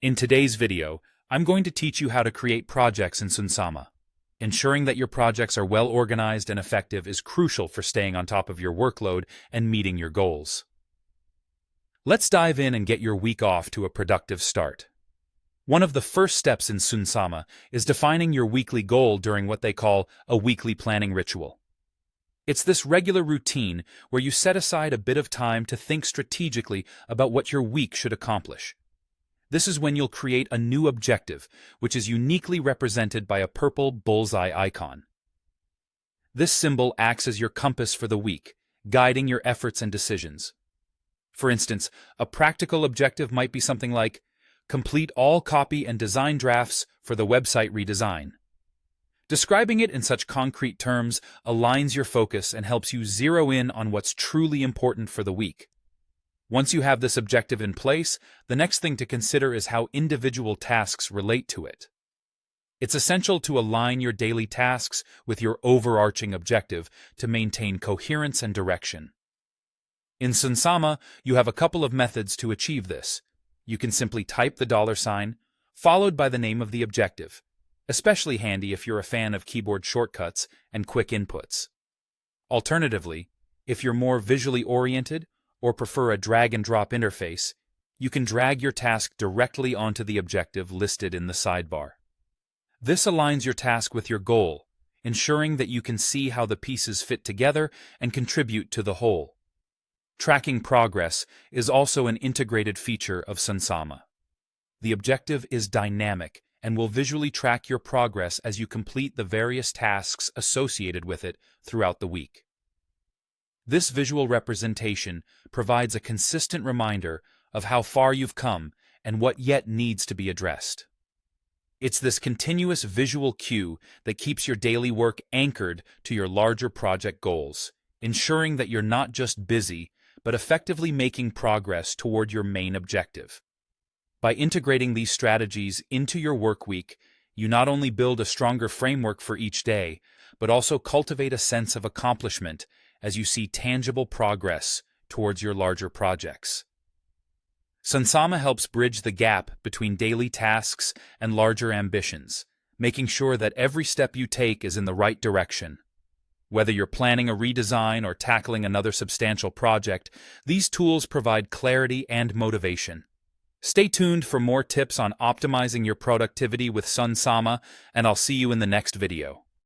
In today's video, I'm going to teach you how to create projects in Sunsama. Ensuring that your projects are well organized and effective is crucial for staying on top of your workload and meeting your goals. Let's dive in and get your week off to a productive start. One of the first steps in Sunsama is defining your weekly goal during what they call a weekly planning ritual. It's this regular routine where you set aside a bit of time to think strategically about what your week should accomplish. This is when you'll create a new objective, which is uniquely represented by a purple bullseye icon. This symbol acts as your compass for the week, guiding your efforts and decisions. For instance, a practical objective might be something like, complete all copy and design drafts for the website redesign. Describing it in such concrete terms aligns your focus and helps you zero in on what's truly important for the week. Once you have this objective in place, the next thing to consider is how individual tasks relate to it. It's essential to align your daily tasks with your overarching objective to maintain coherence and direction. In Sunsama, you have a couple of methods to achieve this. You can simply type the $, followed by the name of the objective, especially handy if you're a fan of keyboard shortcuts and quick inputs. Alternatively, if you're more visually oriented, or prefer a drag-and-drop interface, you can drag your task directly onto the objective listed in the sidebar. This aligns your task with your goal, ensuring that you can see how the pieces fit together and contribute to the whole. Tracking progress is also an integrated feature of Sunsama. The objective is dynamic and will visually track your progress as you complete the various tasks associated with it throughout the week. This visual representation provides a consistent reminder of how far you've come and what yet needs to be addressed. It's this continuous visual cue that keeps your daily work anchored to your larger project goals, ensuring that you're not just busy, but effectively making progress toward your main objective. By integrating these strategies into your work week, you not only build a stronger framework for each day, but also cultivate a sense of accomplishment as you see tangible progress towards your larger projects. Sunsama helps bridge the gap between daily tasks and larger ambitions, making sure that every step you take is in the right direction. Whether you're planning a redesign or tackling another substantial project, these tools provide clarity and motivation. Stay tuned for more tips on optimizing your productivity with Sunsama, and I'll see you in the next video.